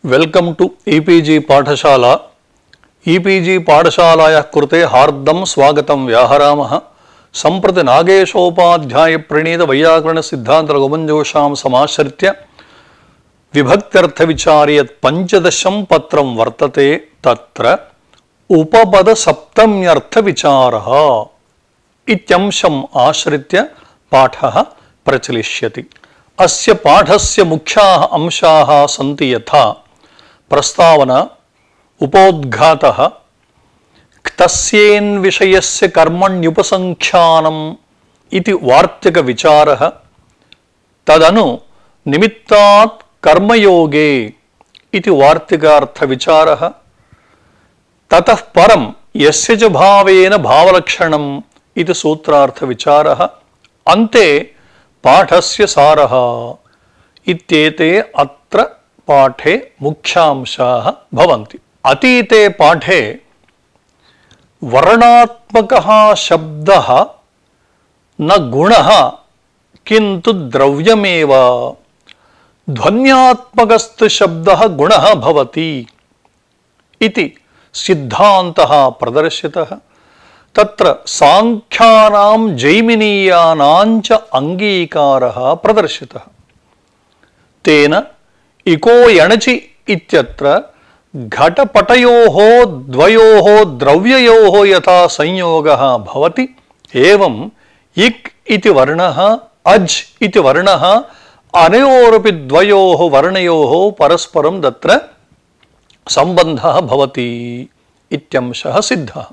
Welcome to e-PG पाठशाला। E-PG पाठशालायाः कृते हार्दं स्वागतं व्याहरामः। सम्प्रति नागेशोपाध्याय प्रणीत वैयाकरण सिद्धान्त रघुवंशोषां समाश्रित्य विभक्त्यर्थ विचारे यत् पंचदशं पत्रं वर्तते तत्र उपपद सप्तम्यर्थ विचारः इत्यंशम् आश्रित्य पाठः प्रचलिष्यति। अस्य पाठस्य मुख्याः अंशाः सन्ति यथा प्रस्तावना, उपोद्घातः, क्तस्येन् विषयस्य कर्मण्युपसंख्यानम् इति वार्तिक विचारः, तदनु निमित्तात् कर्मयोगे इति वार्तिकार्थ विचारः, ततः परं यस्य च भावेन भावलक्षणम् इति सूत्रार्थ विचारः, अन्ते पाठस्य सारः इत्येते अत्र पाठे मुख्यांशाः भवन्ति। अतीते पाठे वर्णात्मकः शब्दः न गुणः किन्तु द्रव्यमेव, ध्वन्यात्मकस्तु शब्दः गुणः भवति इति सिद्धान्तः प्रदर्शितः। तत्र सांख्यानां जैमिनीयानां च अंगीकारः प्रदर्शितः। तेन इको यणचि इत्यत्र घटपटयोः द्वयोः द्रव्ययोः यथा संयोगः भवति एवं इक् इति वर्णः अज् इति वर्णः अनयोरपि द्वयोः वर्णयोः परस्परं तत्र सम्बन्धः भवति इत्यंशः सिद्धः।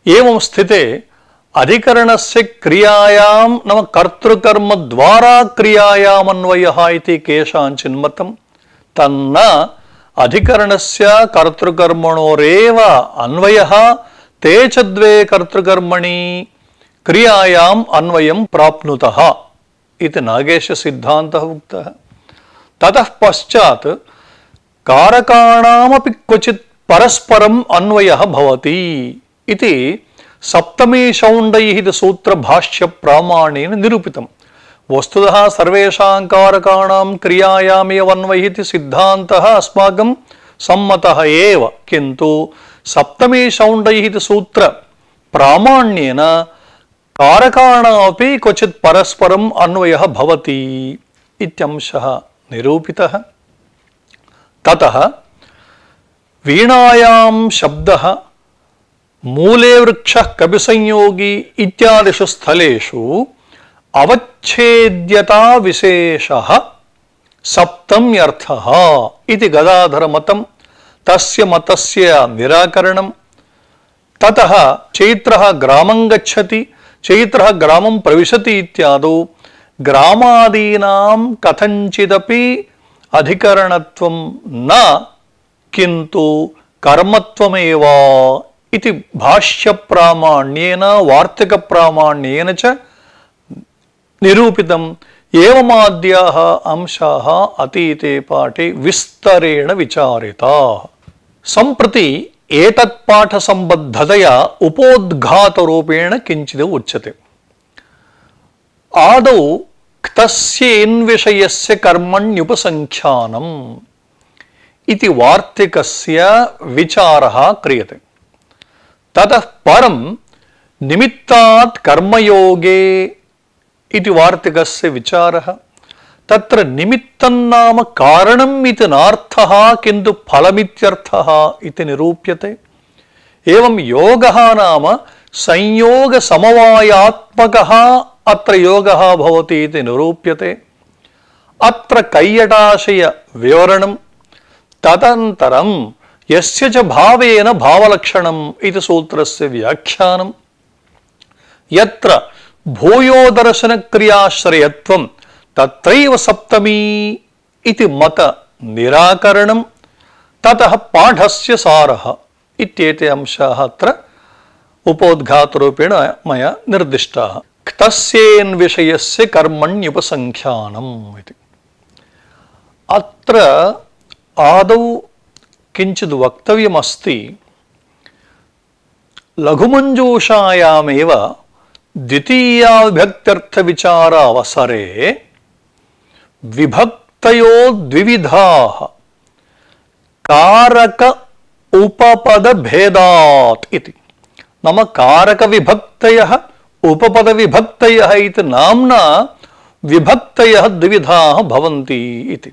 एवं स्थिते अधिकरणस्य क्रियायां नाम कर्तृकर्म द्वारा क्रियायाम् अन्वयः इति केषाञ्चिन् मतं, तन्न अधिकरणस्य कर्तृकर्मणोरेव अन्वयः, ते च द्वे कर्तृकर्मणि क्रियायाम् अन्वयं प्राप्नुतः इति नागेशसिद्धान्तः उक्तः। ततः पश्चात् कारकाणामपि क्वचित् परस्परम् अन्वयः भवति इति सप्तमी शौण्डैः सूत्र भाष्य प्रामाण्येन निरूपितम्। वस्तुतः सर्वेषां कारकाणां क्रियायामेव अन्वयः इति सिद्धान्तः अस्माकं सम्मतः एव, किन्तु सप्तमी शौण्डैः सूत्र प्रामाण्येन कारकाणामपि क्वचित् परस्परम् अन्वयः भवति इत्यंशः निरूपितः। ततः वीणायां शब्दः मूले वृक्षः कविसंयोगी इत्यादिषु स्थलेषु अवच्छेद्यता विशेषः सप्तम्यर्थः इति गदाधर मतं, तस्य मतस्य निराकरणं। ततः चैत्रः ग्रामं गच्छति, चैत्रः ग्रामं प्रविशति इत्यादौ ग्रामादीनां कथञ्चिदपि अधिकरणत्वं न किन्तु कर्मत्वमेव इति भाष्य प्रामाण्येन वार्तिक प्रामाण्येन च निरूपितम्। एवमाद्याः अंशाः अतीते पाठे विस्तरेण विचारिताः। सम्प्रति एतत् पाठ सम्बद्धतया उपोद्घातरूपेण किञ्चित् उच्यते। आदौ क्तस्येन् विषयस्य कर्मण्युपसंख्यानम् इति वार्तिकस्य विचारः क्रियते। ततः परं निमित्तात् कर्मयोगे इति वार्तिकस्य विचारः। तत्र निमित्तं नाम कारणम् इति नार्थः किन्तु फलमित्यर्थः इति निरूप्यते। एवं योगः नाम संयोग समवायात्मकः अत्र योगः भवति इति निरूप्यते। अत्र कैयटाशय विवरणं, तदनन्तरं यस्य च भावेन भावलक्षणम् इति सूत्रस्य व्याख्यानं, यत्र भूयोदर्शनक्रियाश्रयत्वं तत्रैव सप्तमी इति मत निराकरणं, ततः पाठस्य सारः इत्येते अंशाः अत्र उपोद्घातरूपेण मया निर्दिष्टाः। क्तस्येन् विषयस्य कर्मण्युपसंख्यानम् इति। अत्र आदौ किंचित् वक्तव्यमस्ति। लघुमञ्जूषायामेव द्वितीया विभक्त्यर्थ विचार अवसरे विभक्तयो द्विविधाः कारक उपपद भेदात् इति। नाम कारक विभक्तयः उपपद विभक्तयः इति नाम्ना विभक्तयः द्विविधाः भवन्ति इति।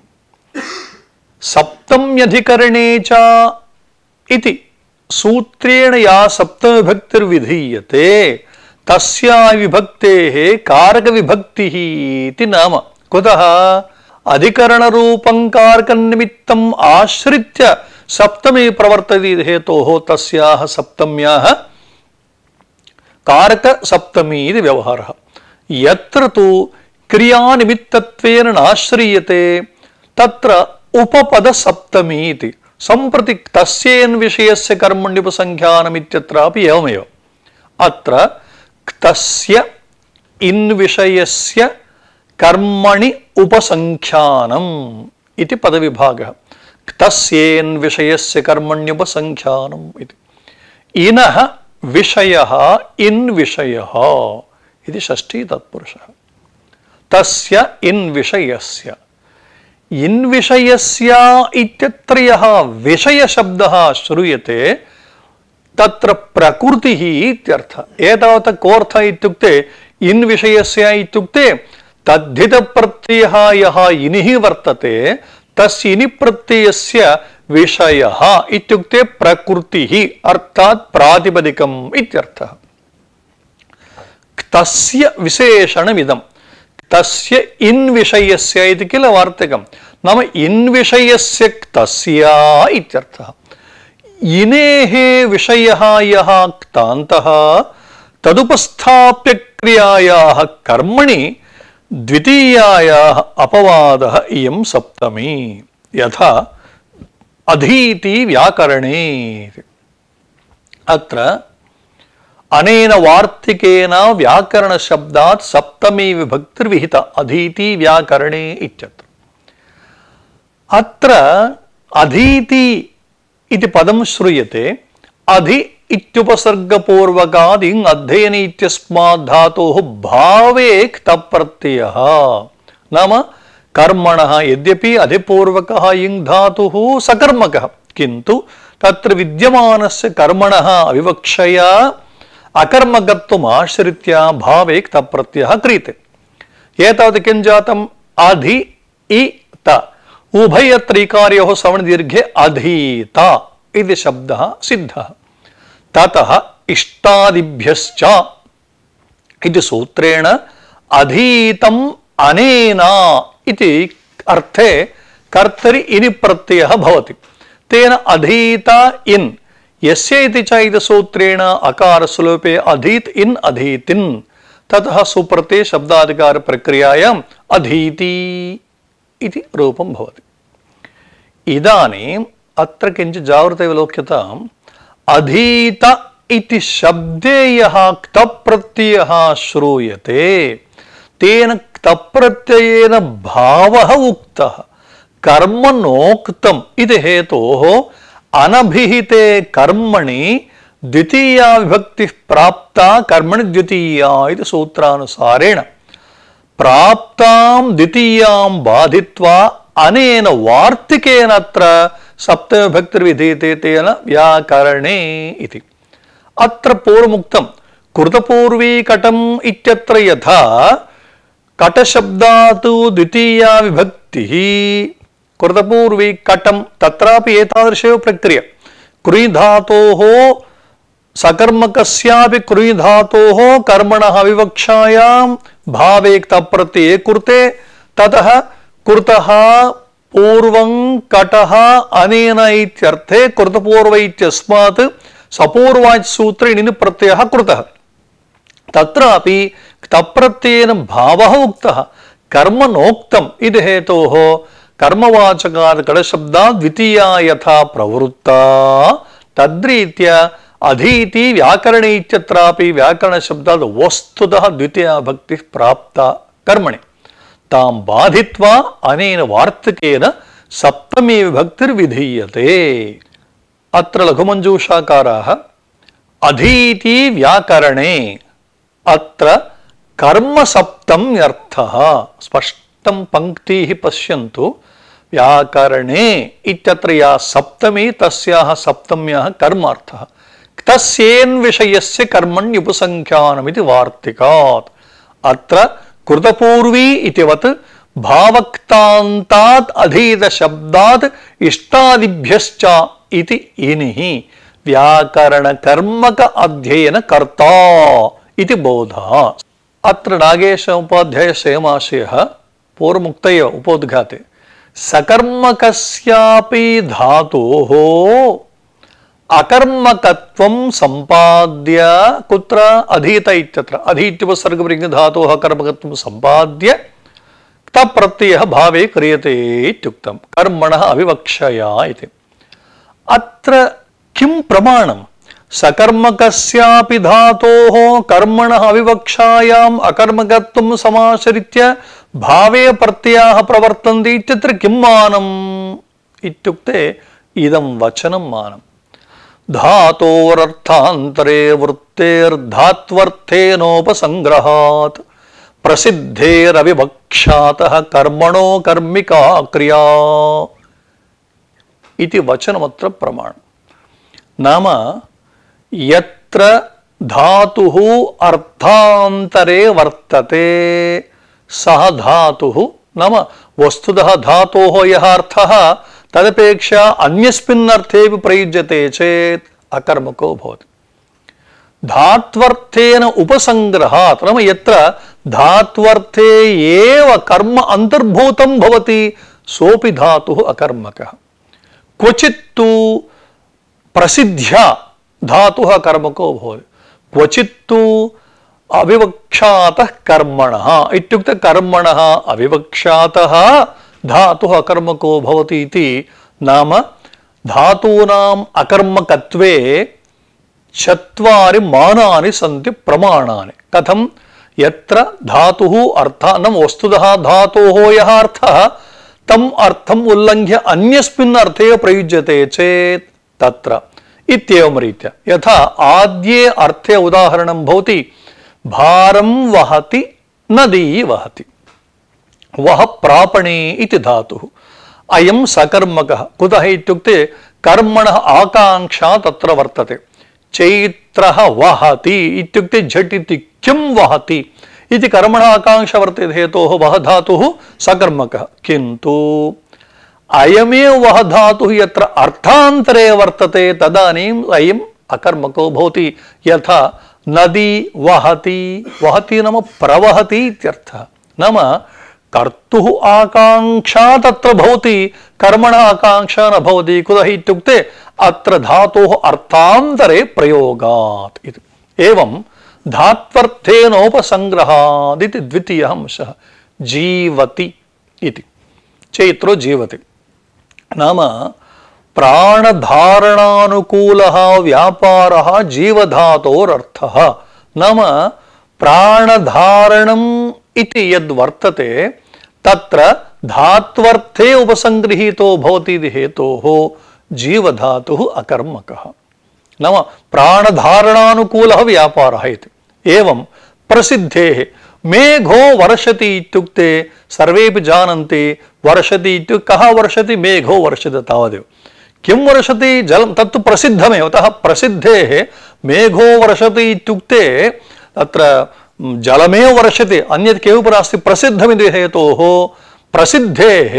सप्तम्यधिकरणे च इति सूत्रेण या सप्तमविभक्तिर्विधीयते तस्या विभक्तेः कारक विभक्तिः इति नाम। कुतः? अधिकरणरूपं कारकनिमित्तम् आश्रित्य सप्तमी प्रवर्तते हेतोः तस्याः सप्तम्याः कारक सप्तमी इति व्यवहारः। यत्र तु क्रियानिमित्तत्वेन नाश्रीयते तत्र उपपद सप्तमी इति। सम्प्रति क्तस्येन विषयस्य कर्मण्युपसंख्यानमित्यत्रापि एवमेव। अत्र क्तस्य इन् विषयस्य कर्मणि उपसंख्यानम् इति पदविभागः। क्तस्येन विषयस्य कर्मण्युपसंख्यानम् इति। इनः विषयः इन् विषयः इति षष्ठी तत्पुरुषः। तस्य इन् विषयस्य इन् विषयस्य इत्यत्र यः विषयशब्दः श्रूयते तत्र प्रकृतिः इत्यर्थः। एतावत् कोऽर्थः इत्युक्ते इन् विषयस्य इत्युक्ते तद्धितप्रत्ययः यः इनिः वर्तते तस्य इनि प्रत्ययस्य विषयः इत्युक्ते प्रकृतिः अर्थात् प्रातिपदिकम् इत्यर्थः। तस्य विशेषणमिदं तस्य इन् विषयस्य इति किल वार्तिकं। नाम इन् विषयस्य तस्य इत्यर्थः। इनेः विषयः यः क्तान्तः तदुपस्थाप्य क्रियायाः कर्मणि द्वितीयायाः अपवादः इयं सप्तमी। यथा अधीति व्याकरणे। अत्र अनेन वार्तिकेन व्याकरण शब्दात् सप्तमी विभक्तिर्विहिता अधीति व्याकरणे इत्यत्र। अत्र अधीति इति पदं श्रूयते। अधि इत्युपसर्गपूर्वकाद् इङ् अध्ययन इत्यस्मात् धातोः भावे क्तप्रत्ययः। नाम कर्मणः यद्यपि अधिपूर्वकः इङ् धातुः सकर्मकः किन्तु तत्र विद्यमानस्य कर्मणः अविवक्षया अकर्मकत्वम् आश्रित्य भावे क्तप्रत्ययः क्रियते। एतावत् किं जातम्? अधि इ त उभयत्र इकारयोः सवर्णदीर्घे अधीत इति शब्दः सिद्धः। ततः इष्टादिभ्यश्च इति सूत्रेण अधीतम् अनेन इति अर्थे कर्तरि इनि प्रत्ययः भवति। तेन अधीत इन् यस्य इति च इति सूत्रेण अकारस्वलोपे अधीत इन् अधीतिन् ततः सुप्रत्यय शब्दाधिकार प्रक्रियायाम् अधीति इति रूपं भवति। इदानीम् अत्र किञ्चित् जागृतविलोक्यताम्। अधीत इति शब्दे यः क्तप्रत्ययः श्रूयते तेन क्तप्रत्ययेन भावः उक्तः कर्म नोक्तम् इति हेतोः अनभिहिते कर्मणि द्वितीया विभक्तिः प्राप्ता कर्मणि द्वितीया इति सूत्रानुसारेण प्राप्तां द्वितीयां बाधित्वा अनेन वार्तिकेन अत्र सप्तमविभक्तिर्विधीयते तेन व्याकरणे इति। अत्र पूर्वमुक्तं कृतपूर्वीकटम् इत्यत्र यथा कटशब्दात् द्वितीया विभक्तिः कृतपूर्वीकटं तत्रापि एतादृशेव प्रक्रिया। कृञ् धातोः सकर्मकस्यापि कृञ् धातोः कर्मणः विवक्षायां भावे क्तप्रत्यये कृते ततः कृतः पूर्वं कटः अनेन इत्यर्थे कृतपूर्व इत्यस्मात् सपूर्वाच् सूत्रे इनि प्रत्ययः कृतः। तत्रापि क्तप्रत्ययेन भावः उक्तः कर्म नोक्तम् इति हेतोः कर्मवाचकात् कटशब्दात् द्वितीया यथा प्रवृत्ता तद्रीत्या अधीति व्याकरणे इत्यत्रापि व्याकरणशब्दात् वस्तुतः द्वितीया भक्तिः प्राप्ता कर्मणि तां बाधित्वा अनेन वार्तिकेन सप्तमी विभक्तिर्विधीयते। अत्र लघुमञ्जूषाकाराः अधीति व्याकरणे अत्र कर्म सप्तम्यर्थः स्पष्टं पंक्तिः पश्यन्तु। व्याकरणे इत्यत्र या सप्तमी तस्याः सप्तम्याः कर्मार्थः तस्येन विषयस्य कर्मण्युपसंख्यानमिति वार्तिकात् अत्र कृतपूर्वी इतिवत् भावक्तान्तात् अधीत शब्दात् इष्टादिभ्यश्च इति इनिः व्याकरण कर्मक अध्ययन कर्ता इति बोधः। अत्र नागेश उपाध्याय सेमाशयः पूर्वमुक्तय उपोद्घाते सकर्मकस्यापि धातोः अकर्मकत्वं सम्पाद्य कुत्र अधीत इत्यत्र अधीत्युपसर्गवृङ्ग धातोः अकर्मकत्वं सम्पाद्य तप्रत्ययः भावे क्रियते इत्युक्तं कर्मणः अविवक्षया इति। अत्र किं प्रमाणं सकर्मकस्यापि धातोः कर्मणः अविवक्षायाम् अकर्मकत्वं समाश्रित्य भावे प्रत्ययाः प्रवर्तन्ते इत्यत्र किं मानम् इत्युक्ते इदं वचनं मानम् धातोरर्थान्तरे वृत्तेर्धात्वर्थेनोपसंग्रहात् प्रसिद्धेरविवक्षातः कर्मणो कर्मिका क्रिया इति वचनमत्र प्रमाणम्। नाम यत्र धातुः अर्थान्तरे वर्तते सः धातुः नाम वस्तुतः धातोः यः अर्थः तदपेक्षा अन्यस्मिन् अर्थेऽपि प्रयुज्यते चेत् अकर्मको भवति। धात्वर्थेन उपसंग्रहात् नाम यत्र धात्वर्थे एव कर्म अंतर्भूतं भवति सोऽपि धातुः अकर्मकः। क्वचित्तु प्रसिद्ध्या धातुः कर्मको भवति क्वचित्तु अविवक्षातः कर्मणः इत्युक्ते कर्मणः अविवक्षातः धातुः अकर्मको भवति इति। नाम धातूनाम् अकर्मकत्वे चत्वारि मानानि सन्ति प्रमाणानि। कथं यत्र धातुः अर्थानं वस्तुतः धातोः यः अर्थः तम् अर्थम् उल्लङ्घ्य अन्यस्मिन् अर्थे प्रयुज्यते चेत् तत्र इत्येवं रीत्या यथा आद्ये अर्थे उदाहरणं भवति भारं वहति नदी वहति वह प्रापणे इति धातुः अयं सकर्मकः कुतः इत्युक्ते कर्मणः आकाङ्क्षा तत्र वर्तते। चैत्रः वहति इत्युक्ते झटिति किं वहति इति कर्मणः आकाङ्क्षा वर्तते हेतोः वह धातुः सकर्मकः। किन्तु अयमेव वह धातुः यत्र अर्थान्तरे वर्तते तदानीम् अयम् अकर्मको भवति। यथा नदी वहति वहति नाम प्रवहति इत्यर्थः। नाम कर्तुः आकाङ्क्षा तत्र भवति कर्मणः आकाङ्क्षा न भवति। कुतः इत्युक्ते अत्र धातोः अर्थान्तरे प्रयोगात् इति। एवं धात्वर्थेनोपसंग्रहात् इति द्वितीयः अंशः। जीवति इति चैत्रो जीवति नाम प्राणधारणानुकूलः व्यापारः जीवधातोरर्थः। नाम प्राणधारणम् इति यद् वर्तते तत्र धात्वर्थे उपसंगृहीतो भवति इति हेतोः जीवधातुः अकर्मकः। नाम प्राणधारणानुकूलः व्यापारः इति। एवं प्रसिद्धेः मेघो वर्षति इत्युक्ते सर्वेपि जानन्ति वर्षति इत्युक्ते कः वर्षति मेघो वर्षति तावदेव। किं वर्षति जलं तत्तु प्रसिद्धमेव। अतः प्रसिद्धेः मेघो वर्षति इत्युक्ते तत्र जलमेव वर्षति अन्यत् किमपि नास्ति प्रसिद्धमिति हेतोः प्रसिद्धेः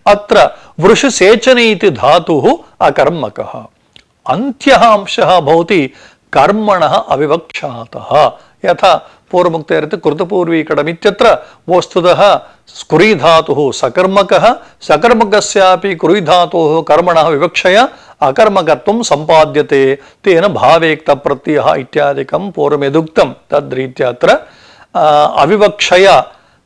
अत्र वृषसेचने इति धातुः अकर्मकः। अन्त्यः अंशः भवति कर्मणः अविवक्षातः। यथा पूर्वमुक्तेरति कृतपूर्वीकटमित्यत्र वस्तुतः स्कुरी धातुः सकर्मकः सकर्मकस्यापि कुरी धातोः कर्मणः विवक्षया अकर्मकत्वं सम्पाद्यते तेन भावेक्तप्रत्ययः इत्यादिकं पूर्वमेदुक्तं तद्रीत्या अत्र अविवक्षया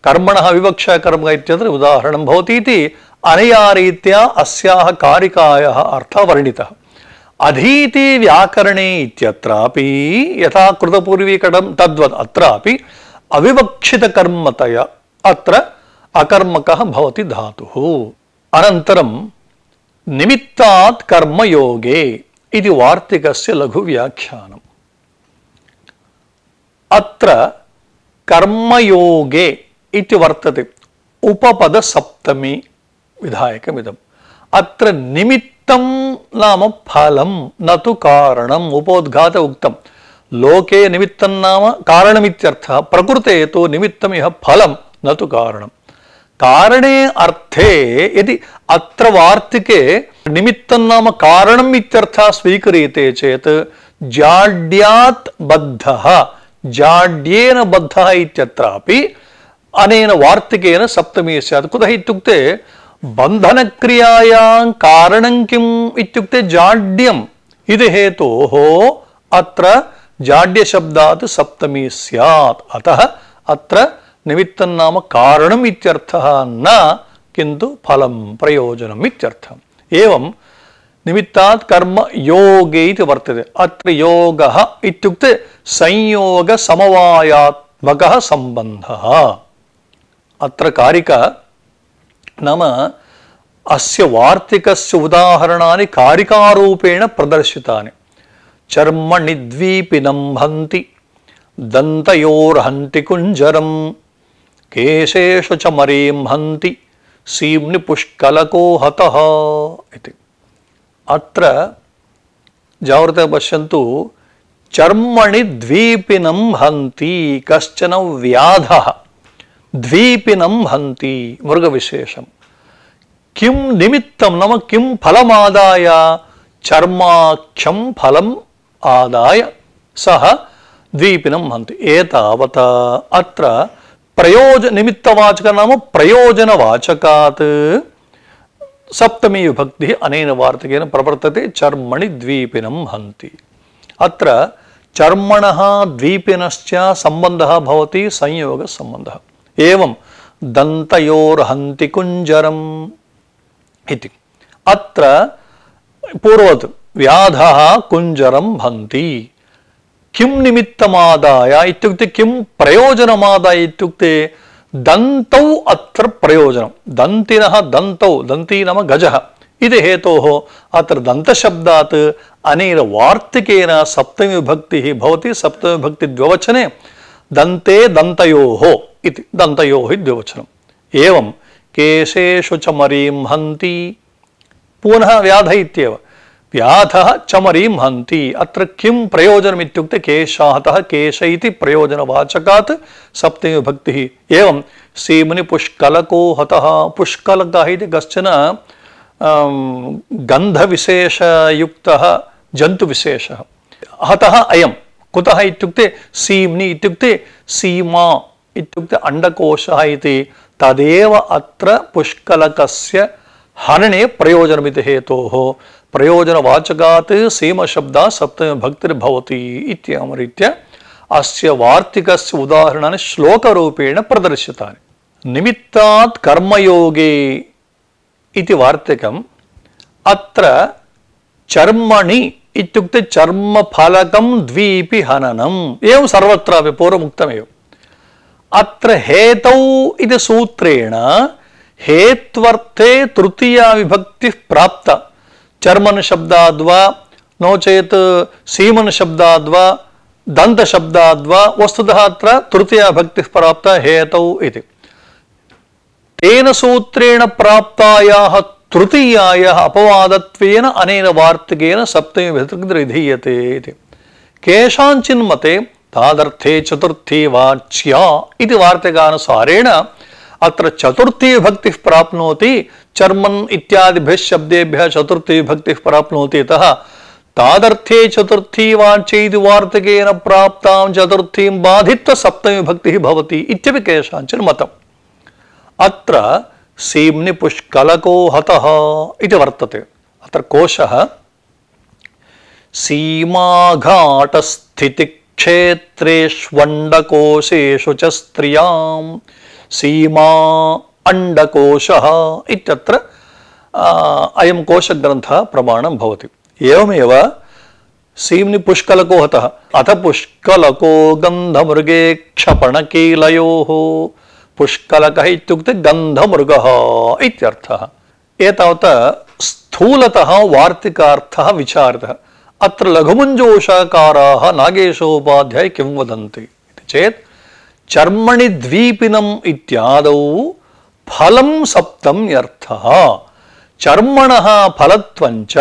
कर्मणः अविवक्षया कर्म इत्यत्र उदाहरणं भवति इति अनया रीत्या अस्याः कारिकायाः अर्थः वर्णितः। अधीति व्याकरणे इत्यत्रापि यथा कृतपूर्वीकटं तद्वत् अत्रापि अविवक्षितकर्मतया अत्र अकर्मकः भवति धातुः। अनन्तरं निमित्तात् कर्मयोगे इति वार्तिकस्य लघुव्याख्यानम्। अत्र कर्मयोगे इति वर्तते उपपदसप्तमी विधायकमिदम् अत्र निमित्तं नाम फलं न तु कारणम् उपोद्घात उक्तम् लोके निमित्तं नाम कारणमित्यर्थः प्रकृते तु निमित्तमिह फलं न तु कारणम् कारणे अर्थे यदि अत्र वार्तिके निमित्तं नाम कारणम् इत्यर्थः स्वीक्रियते चेत् जाड्यात् बद्धः जाड्येन बद्धः इत्यत्रापि अनेन वार्तिकेन सप्तमी स्यात् कुतः इत्युक्ते बन्धनक्रियायां कारणं किम् इत्युक्ते जाड्यम् इति हेतोः अत्र जाड्यशब्दात् सप्तमी स्यात् अतः अत्र निमित्तं नाम कारणम् इत्यर्थः न किन्तु फलं प्रयोजनम् इत्यर्थः एवं निमित्तात् कर्म योगे इति वर्तते अत्र योगः इत्युक्ते संयोग समवायात्मकः सम्बन्धः अत्र कारिका नाम अस्य वार्तिकस्य उदाहरणानि कारिकारूपेण प्रदर्शितानि चर्मणि द्वीपिनं हन्ति दन्तयोर्हन्ति कुञ्जरं केशेषु च मरीं हन्ति सीम्नि पुष्कलको हतः इति अत्र जाग्रते पश्यन्तु चर्मणि द्वीपिनं हन्ति कश्चन व्याधः द्वीपिनं हन्ति मृगविशेषं किं निमित्तं नाम किं फलमादाय चर्माख्यं फलम् आदाय सः द्वीपिनं हन्ति एतावत् अत्र निमित्तवाचक नाम प्रयोजनवाचकात् सप्तमी विभक्तिः अनेन वार्तिकेन प्रवर्तते चर्मणि द्वीपिनं हन्ति अत्र चर्मणः द्वीपिनश्च सम्बन्धः भवति संयोगसम्बन्धः एवं दन्तयोर्हन्ति कुञ्जरम् इति अत्र पूर्ववत् व्याधः कुञ्जरं हन्ति किं निमित्तमादाय इत्युक्ते किं प्रयोजनमादाय इत्युक्ते दन्तौ अत्र प्रयोजनं दन्तिनः दन्तौ दन्ती नाम गजः इति हेतोः अत्र दन्तशब्दात् अनेन वार्तिकेन सप्तमी विभक्तिः भवति सप्तमी विभक्ति द्विवचने दन्ते दन्तयोः इति दन्तयोः द्विवचनम् एवं केशेषु च मरीं हन्ति पुनः व्याधः इत्येव व्याधः चमरीं हन्ति अत्र किं प्रयोजनम् इत्युक्ते केशातः केश इति प्रयोजनवाचकात् सप्तमी विभक्तिः एवं सीम्नि पुष्कलको हतः पुष्कलकः इति कश्चन गन्धविशेषयुक्तः जन्तुविशेषः हतः अयं कुतः इत्युक्ते सीम्नि इत्युक्ते सीमा इत्युक्ते अंडकोशः इति तदेव अत्र पुष्कलकस्य हनने प्रयोजनमिति हेतोः प्रयोजनवाचकात् सीमशब्दात् सप्तमी विभक्तिर्भवति इत्येवं रीत्या अस्य वार्तिकस्य उदाहरणानि श्लोकरूपेण प्रदर्शितानि निमित्तात् कर्मयोगे इति वार्तिकम् अत्र चर्मणि इत्युक्ते चर्मफलकं द्वीपि हननम् एवं सर्वत्रापि पूर्वमुक्तमेव अत्र हेतौ इति सूत्रेण हेत्वर्थे तृतीया विभक्तिः प्राप्ता चर्मन शब्दाद्वा नो चेत् सीमन शब्दाद्वा दंत शब्दाद्वा वस्तुतः अत्र तृतीया विभक्तिः प्राप्ता हेतौ इति तेन सूत्रेण प्राप्तायाः तृतीयायाः अपवादत्वेन अनेन वार्तिकेन सप्तमी विभक्तिर्विधीयते इति केषाञ्चिन् मते तादर्थे चतुर्थी वाच्या इति वार्तिकानुसारेण अत्र चतुर्थी विभक्तिः प्राप्नोति चर्मन् इत्यादिभ्यः शब्देभ्यः चतुर्थी विभक्तिः प्राप्नोति अतः तादर्थे चतुर्थी वाच्य इति वार्तिकेन प्राप्तां चतुर्थीं बाधित्वा सप्तमी विभक्तिः भवति इत्यपि केषाञ्चिन् मतम् अत्र सीम्नि पुष्कलको हतः इति वर्तते अत्र कोशः सीमाघाटस्थितिक्षेत्रेष्वण्डकोशेषु च स्त्रियां सीमा अंडकोशः इत्यत्र अयं कोशग्रन्थः प्रमाणं भवति एवमेव सीम्नि पुष्कलको हतः अथ पुष्कलको गन्धमृगे क्षपणकीलयोः पुष्कलकः इत्युक्ते गन्धमृगः इत्यर्थः एतावत् स्थूलतः वार्तिकार्थः विचारितः अत्र लघुमञ्जूषाकाराः नागेशोपाध्याय किं वदन्ति इति चेत् चर्मणि द्वीपिनम् इत्यादौ फलं सप्तम्यर्थः चर्मणः फलत्वञ्च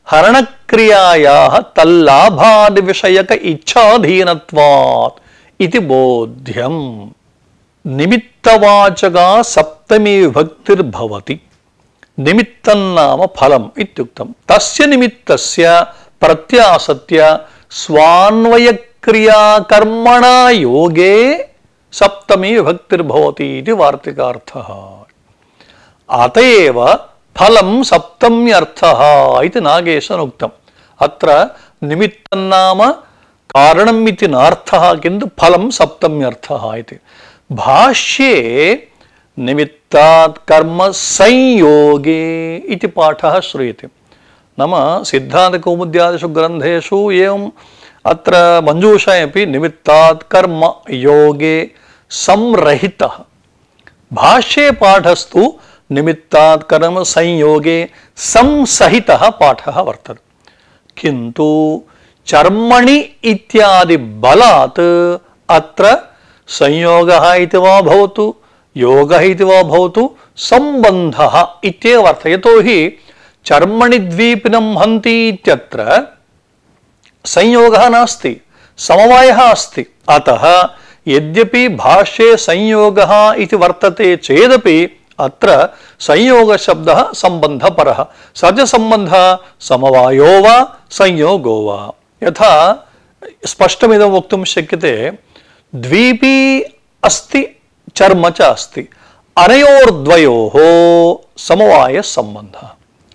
हरणक्रियायाः तल्लाभादिविषयक इच्छाधीनत्वात् इति बोध्यम्। निमित्तवाचका सप्तमी विभक्तिर्भवति। निमित्तं नाम फलम् इत्युक्तं। तस्य निमित्तस्य प्रत्यासत्य स्वान्वयक्रियाकर्मणा योगे सप्तमी विभक्तिर्भवति इति वार्तिकार्थः। अतएव फलं सप्तम्यर्थः इति नागेशेन उक्तम्। अत्र निमित्तं नाम कारणम् इति नार्थः, किन्तु फलं सप्तम्यर्थः इति। भाष्ये निमित्तात् कर्म संयोगे इति पाठः श्रूयते। नाम सिद्धान्तकौमुद्यादिषु ग्रन्थेषु एवम् अत्र मञ्जूषायामपि निमित्तात् कर्म योगे संरहितः। भाष्ये पाठस्तु निमित्तात् कर्म संयोगे संसहितः पाठः वर्तते। किन्तु चर्मणि इत्यादि बलात् अत्र संयोगः इति वा भवतु योगः इति वा भवतु सम्बन्धः इत्येव अर्थः। यतोहि चर्मणि द्वीपिनं हन्ति इत्यत्र संयोगः नास्ति, समवायः अस्ति। अतः यद्यपि भाष्ये संयोगः इति वर्तते चेदपि अत्र संयोगशब्दः सम्बन्धपरः। स च सम्बन्धः समवायो वा संयोगो वा। यथा स्पष्टमिदं वक्तुं शक्यते, द्वीपी अस्ति चर्म च अस्ति, अनयोर्द्वयोः समवायसम्बन्धः।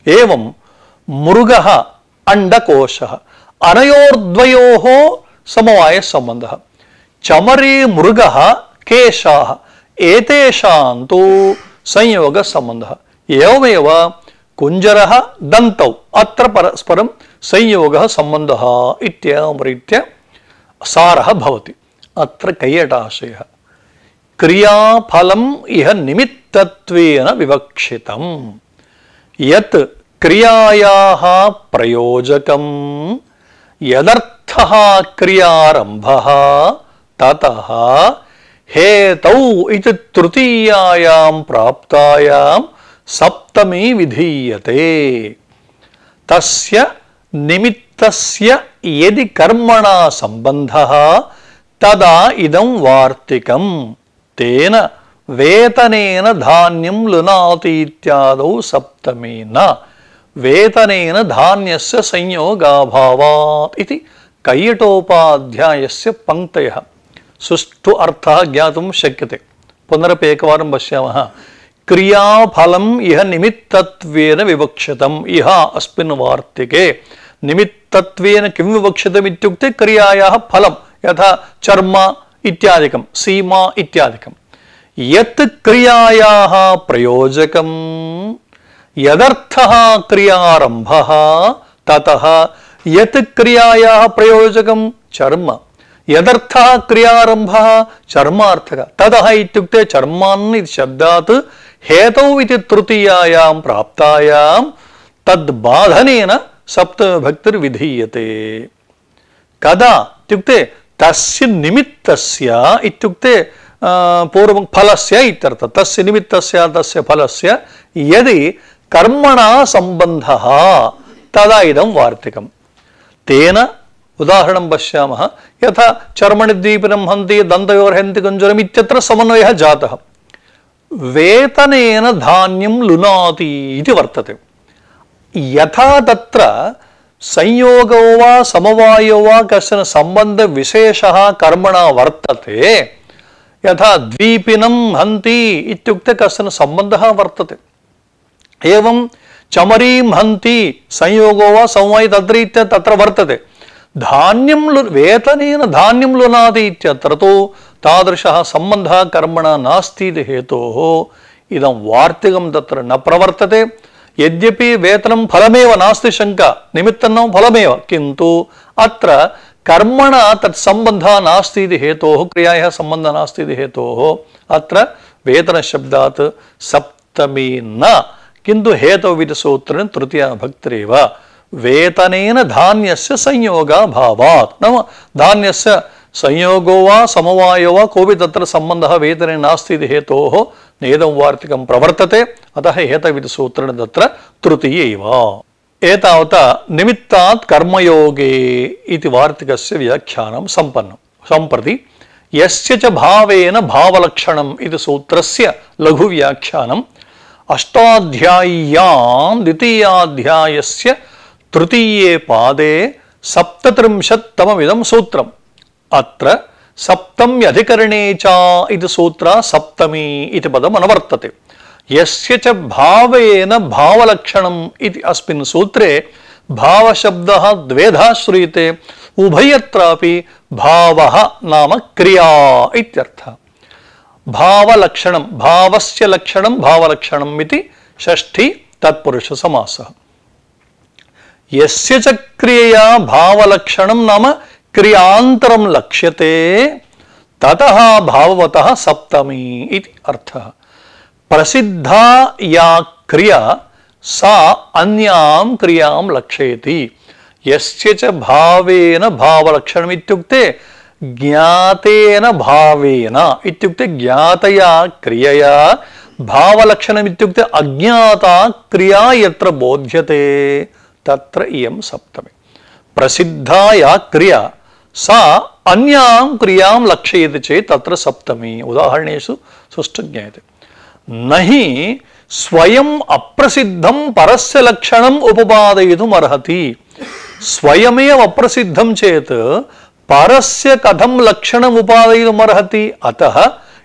एवं मृगः अंडकोशः, अनयोर्द्वयोः समवायसम्बन्धः। चमरी मृगः केशाः, एतेषां तु संयोगसम्बन्धः। एवमेव कुञ्जरः दन्तौ, अत्र परस्परं संयोगः सम्बन्धः इत्येवं रीत्या सारः भवति। अत्र कैयटाशयः क्रियाफलम् इह निमित्तत्वेन विवक्षितम्। यत् क्रियायाः प्रयोजकं यदर्थः क्रियारम्भः ततः हेतौ इति तृतीयायां प्राप्तायां सप्तमी विधीयते। तस्य निमित्तस्य यदि कर्मणा सम्बन्धः तदा इदं वार्तिकं तेन वेतनेन धान्यं लुनाति इत्यादौ सप्तमी न वेतनेन धान्यस्य संयोगाभावात् इति कैयटोपाध्यायस्य पंक्तयः। सुष्ठु अर्थः ज्ञातुं शक्यते। पुनरपि एकवारं पश्यामः। क्रियाफलम् इह निमित्तत्वेन विवक्षितम्। इह अस्मिन् वार्तिके निमित्तत्वेन किं विवक्षितम् इत्युक्ते क्रियायाः फलं, यथा चर्म इत्यादिकं, सीमा इत्यादिकं। यत् क्रियायाः प्रयोजकं यदर्थः क्रियारम्भः ततः यत् क्रियायाः प्रयोजकं चर्म, यदर्थः क्रियारम्भः चर्मार्थः, ततः इत्युक्ते चर्मान् इति शब्दात् हेतौ इति तृतीयायां प्राप्तायां तद्बाधनेन सप्तमीविभक्तिर्विधीयते। कदा इत्युक्ते तस्य निमित्तस्य इत्युक्ते पूर्वं फलस्य इत्यर्थः। तस्य निमित्तस्य तस्य फलस्य यदि कर्मणा सम्बन्धः तदा इदं वार्तिकम्। तेन उदाहरणं पश्यामः। यथा चर्मणि द्वीपिनं हन्ति दन्तयोर्हन्ति कुञ्जरम् इत्यत्र समन्वयः जातः। वेतनेन धान्यं लुनाति इति वर्तते। यथा तत्र संयोगो वा समवायो वा कश्चन सम्बन्धविशेषः कर्मणा वर्तते, यथा द्वीपिनं हन्ति इत्युक्ते कश्चन सम्बन्धः वर्तते। एवं चमरीं हन्ति संयोगो वा समवायो तत्र वर्तते। धान्यं वेतनेन धान्यं लुनाति इत्यत्र तु तादृशः सम्बन्धः कर्मणा नास्ति इति हेतोः इदं वार्तिकं तत्र न प्रवर्तते। यद्यपि वेतनं फलमेव नास्ति शङ्का, निमित्तं नाम फलमेव, किन्तु अत्र कर्मणा तत्सम्बन्धः नास्ति इति हेतोः, क्रियायाः सम्बन्धः नास्ति इति हेतोः अत्र वेतनशब्दात् सप्तमी न, किन्तु हेतुविधसूत्रेण तृतीया भक्तिरेव। वेतनेन धान्यस्य संयोगाभावात्, नाम धान्यस्य संयोगो वा समवायो वा कोऽपि तत्र सम्बन्धः वेदने नास्ति इति हेतोः नेदं वार्तिकं प्रवर्तते अतः एतविध सूत्रेण तत्र तृतीयैव एतावता निमित्तात् कर्मयोगे इति वार्तिकस्य व्याख्यानं सम्पन्नं सम्प्रति यस्य च भावेन भावलक्षणम् इति सूत्रस्य लघुव्याख्यानम् अष्टाध्याय्यां द्वितीयाध्यायस्य तृतीये पादे 37तममिदं सूत्रम् अत्र सप्तम्यधिकरणे च इति सूत्रा सप्तमी इति पदम् अनुवर्तते यस्य च भावेन भावलक्षणम् इति अस्मिन् सूत्रे भावशब्दः द्वेधा श्रूयते उभयत्रापि भावः नाम क्रिया इत्यर्थः भावलक्षणं भावस्य लक्षणं भावलक्षणम् इति षष्ठी तत्पुरुष समासः यस्य च क्रियया भावलक्षणं नाम क्रियान्तरं लक्ष्यते ततः भाववतः सप्तमी इति अर्थः प्रसिद्धा या क्रिया सा अन्यां क्रियां लक्षयति यस्य च भावेन भावलक्षणम् इत्युक्ते ज्ञातेन भावेन इत्युक्ते ज्ञातया क्रियया भावलक्षणम् इत्युक्ते अज्ञाता क्रिया यत्र बोध्यते तत्र इयं सप्तमी प्रसिद्धा या क्रिया सा अन्यां क्रियां लक्षयति चेत् तत्र सप्तमी उदाहरणेषु सुष्ठुः ज्ञायते नहि स्वयं अप्रसिद्धं परस्य लक्षणम् उपपादयितुम् अर्हति स्वयमेव अप्रसिद्धं चेत् परस्य कथं लक्षणम् उपादयितुम् अर्हति अतः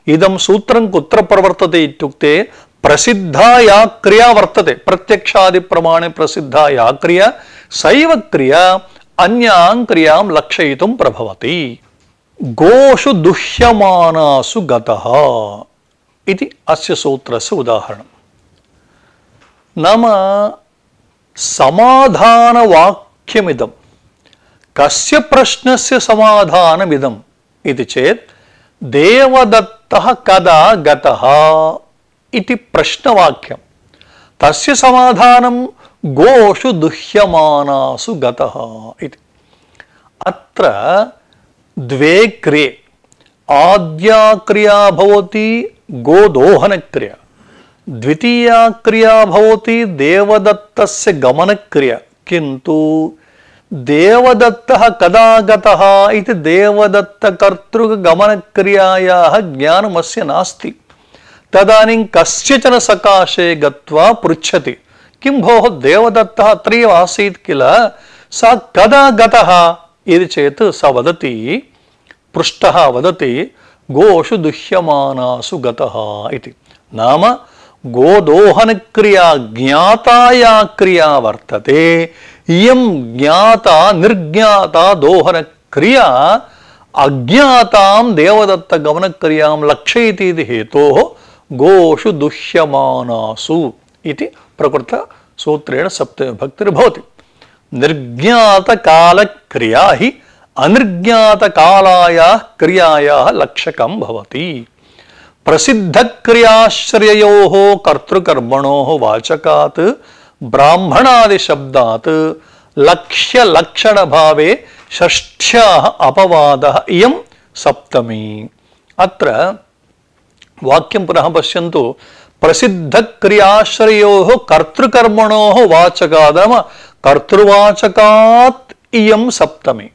इदं सूत्रं कुत्र प्रवर्तते इत्युक्ते प्रसिद्धा या क्रिया वर्तते प्रत्यक्षादि प्रमाणे प्रसिद्धा या क्रिया सैव क्रिया अन्यां क्रियां लक्षयितुं प्रभवति गोषु दुह्यमानासु गतः इति अस्य सूत्रस्य उदाहरणं नाम समाधानवाक्यमिदं कस्य प्रश्नस्य समाधानमिदम् इति चेत् देवदत्तः कदा गतः इति प्रश्नवाक्यं तस्य समाधानं गोषु दुह्यमानासु गतः इति अत्र द्वे क्रिये आद्या क्रिया भवति गोदोहनक्रिया द्वितीया क्रिया भवति देवदत्तस्य गमनक्रिया किन्तु देवदत्तः कदा गतः इति देवदत्तकर्तृगमनक्रियायाः ज्ञानमस्य नास्ति तदानीं कस्यचन सकाशे गत्वा पृच्छति किं भोः देवदत्तः अत्रैव आसीत् किल सा कदा गतः इति चेत् स वदति पृष्टः वदति गोषु दुह्यमानासु गतः इति नाम गोदोहनक्रिया ज्ञाता या क्रिया वर्तते इयं ज्ञाता निर्ज्ञाता दोहनक्रिया अज्ञातां देवदत्तगमनक्रियां लक्षयति इति हेतोः गोषु दुह्यमानासु इति प्रकृत सूत्रेण सप्तमीविभक्तिर्भवति निर्ज्ञातकालक्रिया हि अनिर्ज्ञातकालायाः क्रियायाः लक्षकं भवति प्रसिद्धक्रियाश्रययोः कर्तृकर्मणोः वाचकात् ब्राह्मणादिशब्दात् लक्ष्यलक्षणभावे षष्ठ्याः अपवादः इयं सप्तमी अत्र वाक्यं पुनः पश्यन्तु प्रसिद्धक्रियाश्रयोः कर्तृकर्मणोः वाचकात् नाम कर्तृवाचकात् इयं सप्तमी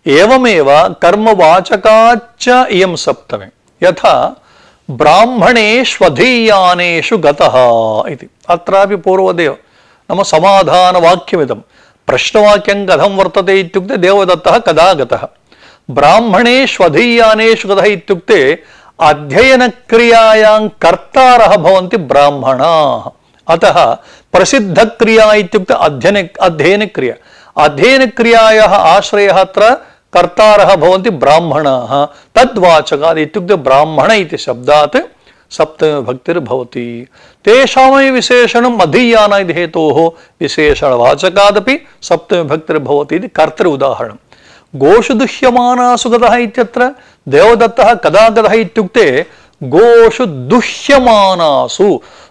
एवमेव कर्मवाचकाच्च इयं सप्तमी यथा ब्राह्मणेष्वधीयानेषु गतः इति अत्रापि पूर्वदेव नाम समाधानवाक्यमिदं प्रश्नवाक्यं कथं वर्तते इत्युक्ते देवदत्तः कदा गतः ब्राह्मणेष्वधीयानेषु गतः इत्युक्ते अध्ययनक्रियायां कर्तारः भवन्ति ब्राह्मणाः अतः प्रसिद्धक्रिया इत्युक्ते अध्ययनक्रिया अध्ययनक्रियायाः आश्रयः अत्र कर्तारः भवन्ति ब्राह्मणाः तद्वाचकात् इत्युक्ते ब्राह्मण इति शब्दात् सप्तमीविभक्तिर्भवति तेषामेव विशेषणम् अधीयान इति हेतोः विशेषणवाचकादपि सप्तमीविभक्तिर्भवति इति कर्तृ उदाहरणं गोषु दुह्यमानासु गतः इत्यत्र देवदत्तः कदा गतः इत्युक्ते गोषु दुह्यमानासु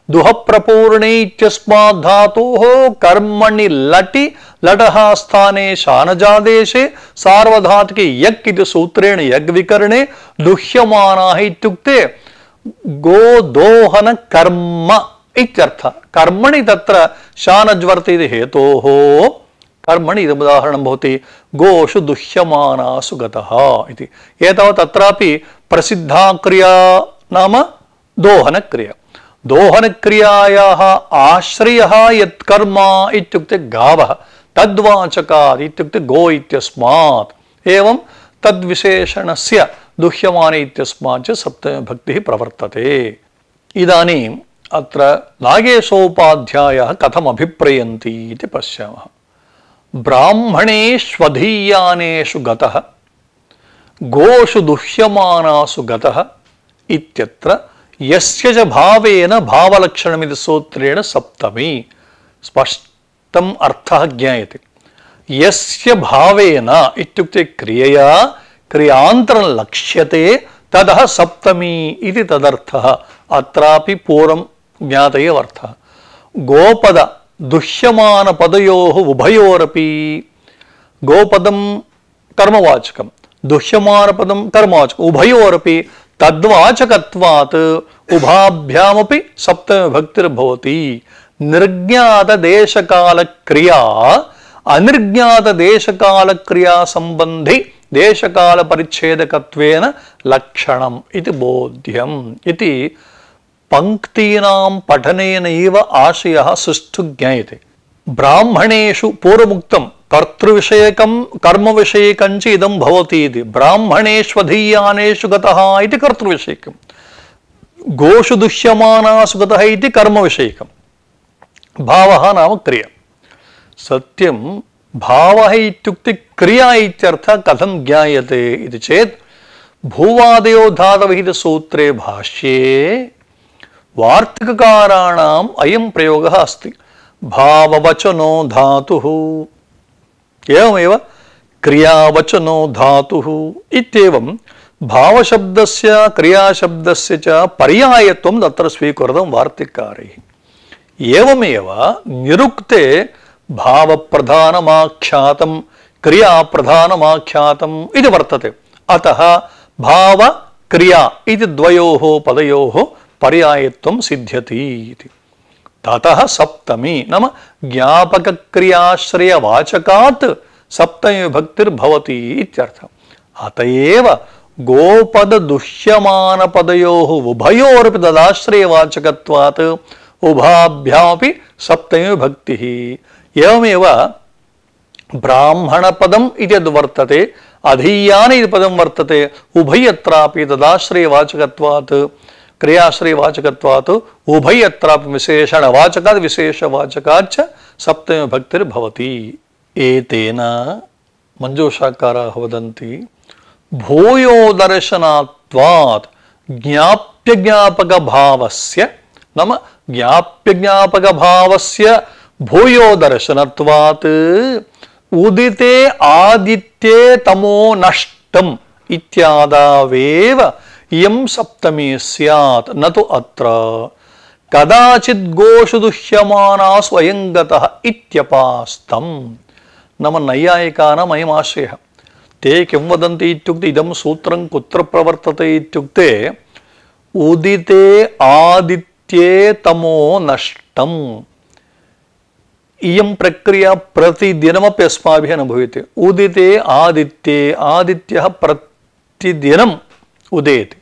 दुह प्रपूर्णे इत्यस्मात् धातोः कर्मणि लटि लटः स्थाने शानजादेशे सार्वधातुके यक् इति सूत्रेण यग् विकरणे दुह्यमानाः इत्युक्ते गोदोहन कर्म इत्यर्थः। कर्मणि तत्र शानज्वर्ति इति हेतोः कर्मणि इदम् उदाहरणं भवति गोषु दुह्यमानासु गतः इति। एतावत् तत्रापि प्रसिद्धा क्रिया नाम दोहनक्रिया। दोहनक्रियायाः आश्रयः यत् कर्म इत्युक्ते गावः तद्वाचकात् इत्युक्ते गो इत्यस्मात् एवं तद्विशेषणस्य दुह्यमाने इत्यस्मात् च सप्तमीविभक्तिः प्रवर्तते। इदानीम् अत्र नागेशोपाध्यायः कथम् अभिप्रयन्ति इति पश्यामः। ब्राह्मणेष्वधीयानेषु गतः गोषु दुह्यमानासु गतः इत्यत्र यस्य च भावेन भावलक्षणमिति सूत्रेण सप्तमी स्पष्टम् अर्थः ज्ञायते। यस्य भावेन इत्युक्ते क्रियया क्रियान्तरं लक्ष्यते ततः सप्तमी इति तदर्थः। अत्रापि पूर्वं ज्ञात एव अर्थः। गोपद दुह्यमान पदयोः उभयोरपि गोपदं कर्मवाचकं दुह्यमान पदं कर्मवाचकम् उभयोरपि तद्वाचकत्वात् उभाभ्यामपि सप्तमीविभक्तिर्भवति। निर्ज्ञातदेशकालक्रिया अनिर्ज्ञातदेशकालक्रिया सम्बन्धि देशकालपरिच्छेदकत्वेन लक्षणम् इति बोध्यम् इति पंक्तीनां पठनेनैव आशयः सुष्ठु ज्ञायते। ब्राह्मणेषु पूर्वमुक्तं कर्तृविषयकं कर्मविषयकं च इदं भवति इति। ब्राह्मणेष्वधीयानेषु गतः इति कर्तृविषयकं, गोषु दुह्यमानासु गतः इति कर्मविषयकं। भावः नाम क्रिया। सत्यं भावः इत्युक्ते क्रिया इत्यर्थः कथं ज्ञायते इति चेत् भूवादयो धातवः इति सूत्रे भाष्ये वार्तिककाराणाम् अयं प्रयोगः अस्ति। भाववचनो धातुः एवमेव क्रियावचनो धातुः इत्येवं भावशब्दस्य क्रियाशब्दस्य च पर्यायत्वं तत्र स्वीकृतं वार्तिककारैः। एवमेव निरुक्ते भावप्रधानमाख्यातं क्रियाप्रधानमाख्यातम् इति वर्तते। अतः भाव क्रिया इति द्वयोः पदयोः पर्यायत्वं सिद्ध्यति इति। ततः सप्तमी नाम ज्ञापकक्रियाश्रयवाचकात् सप्तमीविभक्तिर्भवति इत्यर्थः। अतएव गोपद दुह्यमान पदयोः उभयोरपि तदाश्रयवाचकत्वात् उभाभ्यामपि सप्तमीविभक्तिः। एवमेव ब्राह्मणपदम् इति यद् वर्तते अधीयान इति पदं वर्तते उभयत्रापि तदाश्रयवाचकत्वात् क्रियाश्रयवाचकत्वात् उभयत्रापि विशेषणवाचकात् विशेषवाचकात् च सप्तमीविभक्तिर्भवति। एतेन मञ्जूषाकाराः वदन्ति भूयो दर्शनात्वात् ज्ञाप्यज्ञापकभावस्य नाम ज्ञाप्यज्ञापकभावस्य भूयो दर्शनत्वात् उदिते आदित्ये तमो नष्टम् इत्यादावेव इयं सप्तमी स्यात् न तु अत्र कदाचित् गोषु दुह्यमाना स्वयं गतः इत्यपास्तम्। नाम नैयायिकानाम् अयम् आशयः। ते किं वदन्ति इत्युक्ते इदं सूत्रं कुत्र प्रवर्तते इत्युक्ते उदिते आदित्ये तमो नष्टम्। इयं प्रक्रिया प्रतिदिनमपि अस्माभिः अनुभूयते। उदिते आदित्ये आदित्यः प्रतिदिनम् उदेति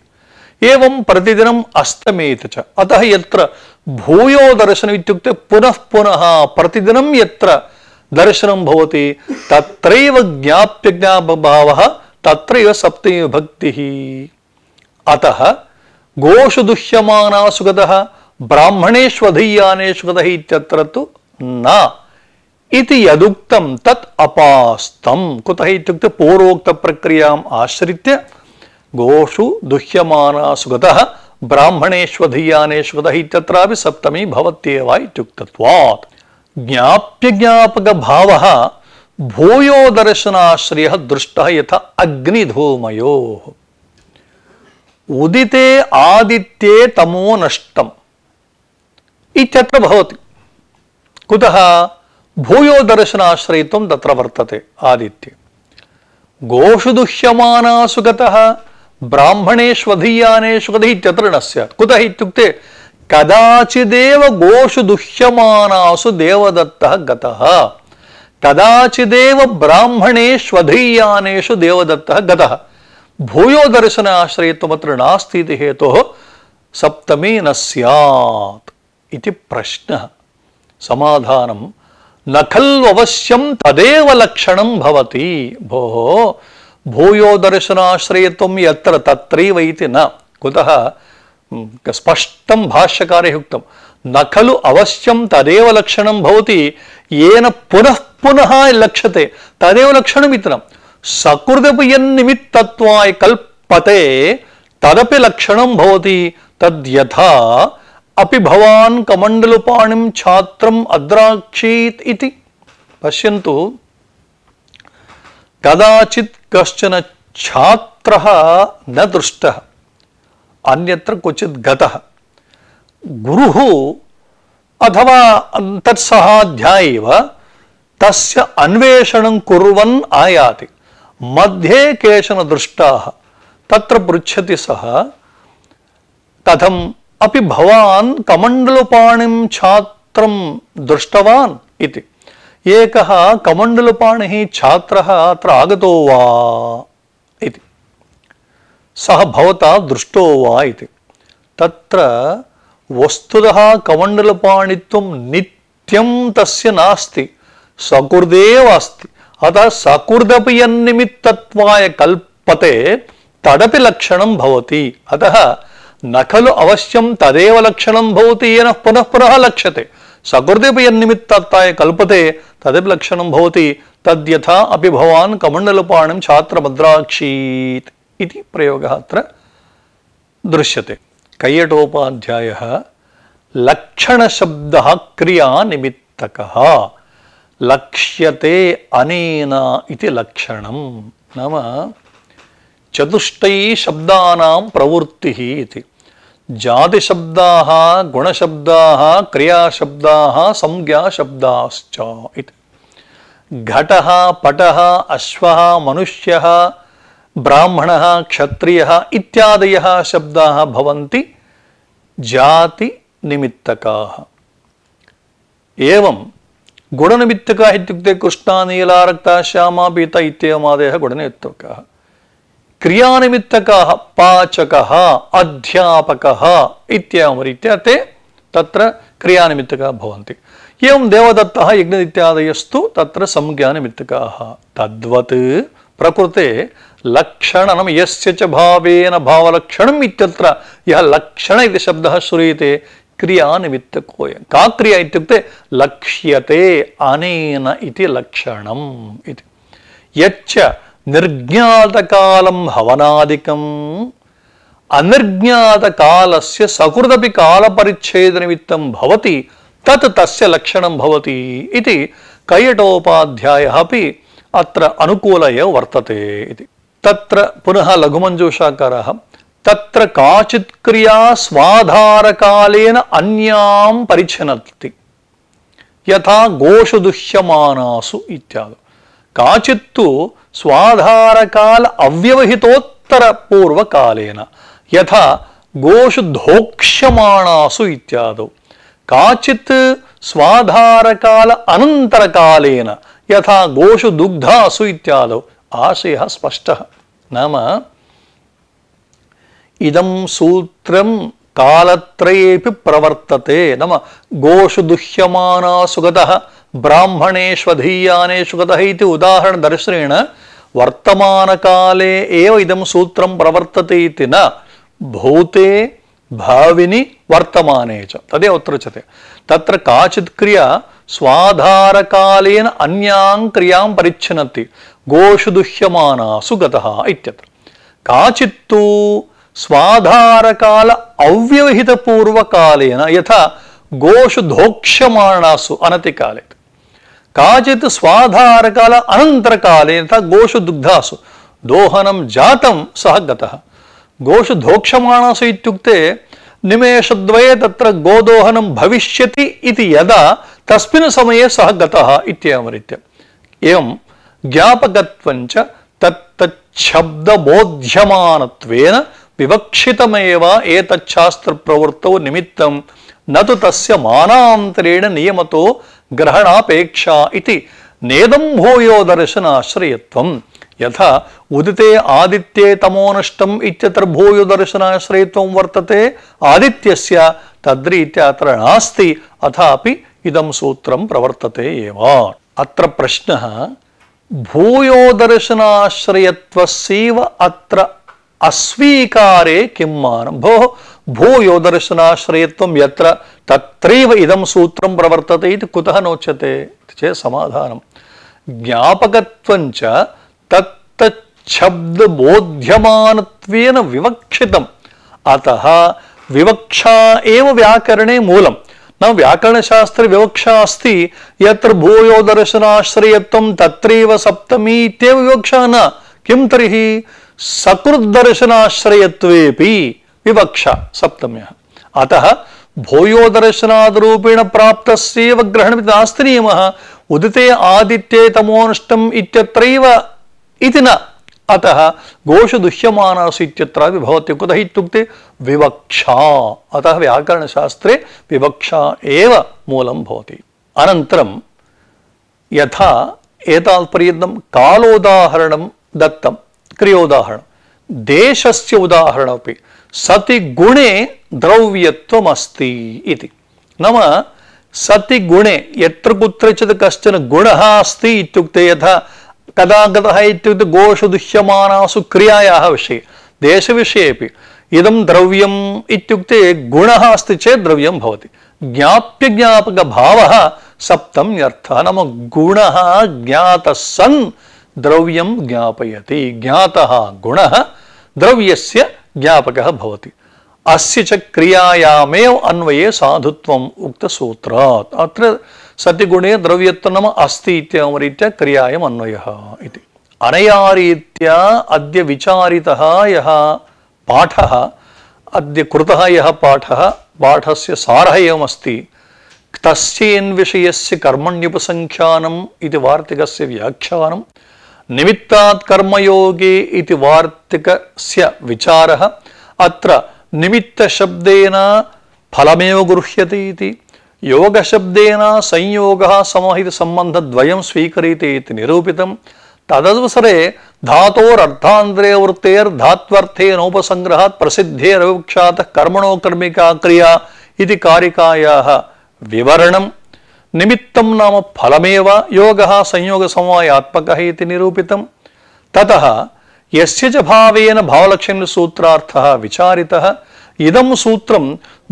एवं प्रतिदिनम् अस्तमेति च। अतः यत्र भूयो दर्शनम् इत्युक्ते पुनः पुनः प्रतिदिनं यत्र दर्शनं भवति तत्रैव ज्ञाप्यज्ञापकभावः तत्रैव सप्तमीविभक्तिः। अतः गोषु दुह्यमानासु गतः ब्राह्मणेष्वधीयानेषु गतः इत्यत्र तु न इति यदुक्तं तत् अपास्तं। कुतः इत्युक्ते पूर्वोक्तप्रक्रियाम् आश्रित्य गोषु दुह्यमानासु गतः ब्राह्मणेष्वधीयानेषु गतः इत्यत्रापि सप्तमी भवत्येव इत्युक्तत्वात्। ज्ञाप्यज्ञापकभावः भूयो दर्शनाश्रयः दृष्टः यथा अग्निधूमयोः। उदिते आदित्ये तमो नष्टम् इत्यत्र भवति। कुतः? भूयो दर्शनाश्रयित्वं तत्र वर्तते आदित्ये। गोषु दुह्यमानासु गतः ब्राह्मणेष्वधीयानेषु गतः इत्यत्र न स्यात्। कुतः इत्युक्ते कदाचिदेव गोषु दुह्यमानासु देवदत्तः गतः, कदाचिदेव ब्राह्मणेष्वधीयानेषु देवदत्तः गतः। भूयो दर्शनाश्रयित्वमत्र नास्ति इति हेतोः सप्तमी न स्यात् इति प्रश्नः। समाधानं न खल्व अवश्यं तदेव लक्षणं भवति। भोः भूयो दर्शनाश्रयत्वं यत्र तत्रैव इति न। कुतः? स्पष्टं भाष्यकारेण उक्तं न खलु अवश्यं तदेव लक्षणं भवति येन पुनः पुनः लक्ष्यते तदेव लक्षणम् इति न। सकृदपि यन्निमित्तत्वाय कल्पते तदपि लक्षणं भवति। तद्यथा अपि भवान् कमण्डलुपाणिं छात्रम् अद्राक्षीत् इति। पश्यन्तु, कदाचित् कश्चन छात्रः न दृष्टः, अन्यत्र क्वचित् गतः, गुरुः अथवा तत्सहाध्यायी एव तस्य अन्वेषणं कुर्वन् आयाति। मध्ये केचन दृष्टाः, तत्र पृच्छति सः कथम् अपि भवान् कमण्डलुपाणिं छात्रं दृष्टवान् इति। एकः कमण्डलुपाणिः छात्रः अत्र आगतो वा इति, सः भवता दृष्टो वा इति। तत्र वस्तुतः कमण्डलुपाणित्वं नित्यं तस्य नास्ति, सकृदेव अस्ति। अतः सकृदपि यन्निमित्तत्वाय कल्पते तदपि लक्षणं भवति। अतः न खलु अवश्यं तदेव लक्षणं भवति येन पुनः पुनः लक्ष्यते। सकृदपि यन्निमित्तत्वाय कल्पते तदपि लक्षणं भवति। तद्यथा अपि भवान् कमण्डलुपाणिं छात्रमद्राक्षीत् इति प्रयोगः अत्र दृश्यते। कैयटोपाध्यायः लक्षणशब्दः क्रियानिमित्तकः, लक्ष्यते अनेन इति लक्षणं। नाम चतुष्टै शब्दानां प्रवृत्तिः इति। जातिशब्दाः, गुणशब्दाः, क्रियाशब्दाः, संज्ञाशब्दाश्च इति। घटः, पटः, अश्वः, मनुष्यः, ब्राह्मणः, क्षत्रियः इत्यादयः शब्दाः भवन्ति जातिनिमित्तकाः। एवं गुणनिमित्तकाः इत्युक्ते कृष्णा, नीला, रक्ता, श्यामा, पीता इत्येवमादयः गुणनिमित्तकाः। क्रियानिमित्तकाः पाचकः, अध्यापकः इत्यामरीत्या ते तत्र क्रियानिमित्तकाः भवन्ति। एवं देवदत्तः, यज्ञ इत्यादयस्तु तत्र संज्ञानिमित्तकाः। तद्वत् प्रकृते लक्षणं यस्य च भावेन भावलक्षणम् इत्यत्र यः लक्षण इति शब्दः श्रूयते क्रियानिमित्तकोऽयं। का क्रिया इत्युक्ते लक्ष्यते अनेन इति लक्षणम् इति। यच्च निर्ज्ञातकालं हवनादिकम् अनिर्ज्ञातकालस्य सकृदपि कालपरिच्छेदनिमित्तं भवति तत् तस्य लक्षणं भवति इति कैयटोपाध्यायः अपि अत्र अनुकूल एव वर्तते इति। तत्र पुनः लघुमञ्जूषाकारः तत्र काचित् क्रिया स्वाधारकालेन अन्यां परिच्छिनत्ति यथा गोषु दुह्यमानासु इत्यादि। काचित्तु स्वाधारकाल अव्यवहितोत्तर पूर्वकालेन यथा गोषु धोक्ष्यमाणासु इत्यादौ। काचित् स्वाधारकाल अनन्तरकालेन यथा गोषु दुग्धासु इत्यादौ। आशयः स्पष्टः। नाम इदं सूत्रं कालत्रयेपि प्रवर्तते। नाम गोषु दुह्यमानासु गतः ब्राह्मणेष्वधीयानेषु गतः इति उदाहरणदर्शनेन वर्तमानकाले एव इदं सूत्रं प्रवर्तते इति न, भूते भाविनि वर्तमाने च तदेव उच्यते। तत्र काचित् क्रिया स्वाधारकालेन अन्यां क्रियां परिच्छिनत्ति गोषु दुह्यमानासु गतः इत्यत्र। काचित्तु स्वाधारकाल अव्यवहितपूर्वकालेन यथा गोषु धोक्ष्यमाणासु अनतिकाले। काचित् स्वाधारकाल अनन्तरकाले यथा गोषु दुग्धासु दोहनं जातं सः गतः। गोषु धोक्ष्यमाणासु इत्युक्ते निमेषद्वये तत्र गोदोहनं भविष्यति इति यदा तस्मिन् समये सः गतः इत्येवं रीत्या एवं ज्ञापकत्वञ्च तत्तच्छब्दबोध्यमानत्वेन विवक्षितमेव एतच्छास्त्रप्रवृत्तौ निमित्तं न तु तस्य मानान्तरेण नियमतो ग्रहणापेक्षा इति नेदं भूयो दर्शनाश्रयत्वं यथा उदिते आदित्ये तमोनष्टम् इत्यत्र भूयो दर्शनाश्रयत्वं वर्तते आदित्यस्य तद्रीत्या अत्र नास्ति अथापि इदं सूत्रं प्रवर्तते एव। अत्र प्रश्नः भूयो दर्शनाश्रयत्वस्यैव अत्र अस्वीकारे किं मानं भोः भूयो दर्शनाश्रयत्वं यत्र तत्रैव इदं सूत्रं प्रवर्तते इति कुतः नोच्यते चेत् समाधानं ज्ञापकत्वञ्च तत्तच्छब्दबोध्यमानत्वेन विवक्षितम् अतः विवक्षा एव व्याकरणे मूलं न व्याकरणशास्त्रे विवक्षा अस्ति यत्र भूयो दर्शनाश्रयत्वं तत्रैव सप्तमी इत्येव विवक्षा न किं तर्हि सकृद्दर्शनाश्रयत्वेपि विवक्षा सप्तम्यः अतः भूयो दर्शनाद्रूपेण प्राप्तस्यैव ग्रहणमिति नास्ति नियमः उदिते आदित्ये तमोनष्टम् इत्यत्रैव इति न अतः गोषु दुह्यमानासु इत्यत्रापि भवति कुतः इत्युक्ते विवक्षा अतः व्याकरणशास्त्रे विवक्षा एव मूलं भवति। अनन्तरं यथा एतावत्पर्यन्तं कालोदाहरणं दत्तं क्रियोदाहरणं देशस्य उदाहरणमपि सति गुणे द्रव्यत्वमस्ति इति नाम सति गुणे यत्र कुत्रचित् कश्चन गुणः अस्ति इत्युक्ते यथा कदा गतः इत्युक्ते गोषु दुह्यमानासु क्रियायाः विषये देशविषयेपि इदं द्रव्यम् इत्युक्ते गुणः अस्ति चेत् द्रव्यं भवति ज्ञाप्यज्ञापकभावः सप्तम्यर्थः नाम गुणः ज्ञातः सन् द्रव्यं ज्ञापयति ज्ञातः गुणः द्रव्यस्य ज्ञापकः भवति अस्य च क्रियायामेव अन्वये साधुत्वम् उक्तसूत्रात् अत्र सतिगुणे द्रव्यत्वं नाम अस्ति इत्येवं रीत्या क्रियायाम् अन्वयः इति अनया रीत्या अद्य विचारितः यः पाठः अद्य कृतः यः पाठस्य सारः एवमस्ति तस्येन्विषयस्य कर्मण्युपसङ्ख्यानम् इति वार्तिकस्य व्याख्यानं निमित्तात् कर्मयोगे इति वार्तिकस्य विचारः अत्र निमित्तशब्देन फलमेव गृह्यते इति योगशब्देन संयोगः समाहितसम्बन्धद्वयं स्वीक्रियते इति निरूपितं तदवसरे धातोरर्थान्तरे वृत्तेर्धात्वर्थेनोपसंग्रहात् प्रसिद्धेरविवक्षातः कर्मणो कर्मिका क्रिया इति कारिकायाः विवरणं निमित्तं नाम फलमेव योगः संयोगसमवायात्मकः इति निरूपितं ततः यस्य च भावेन भावलक्षणसूत्रार्थः विचारितः इदं सूत्रं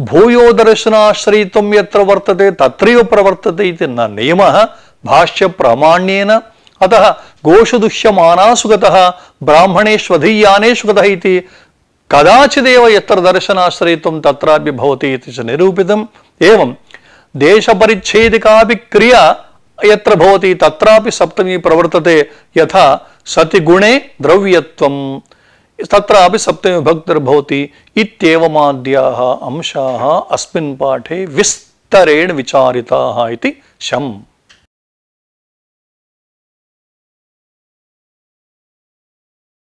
भूयो दर्शनाश्रयित्वं यत्र वर्तते तत्रैव प्रवर्तते इति न नियमः भाष्य प्रामाण्येन अतः गोषु दुह्यमानासु गतः ब्राह्मणेष्वधीयानेषु गतः इति कदाचिदेव यत्र दर्शनाश्रयित्वं तत्रापि भवति इति च निरूपितम् एवं देशपरिच्छेदिकापि क्रिया यत्र भवति तत्रापि सप्तमी प्रवर्तते यथा सतिगुणे द्रव्यत्वं तत्रापि सप्तमी विभक्तिर्भवति इत्येवमाद्याः अंशाः अस्मिन् पाठे विस्तरेण विचारिताः इति शम्।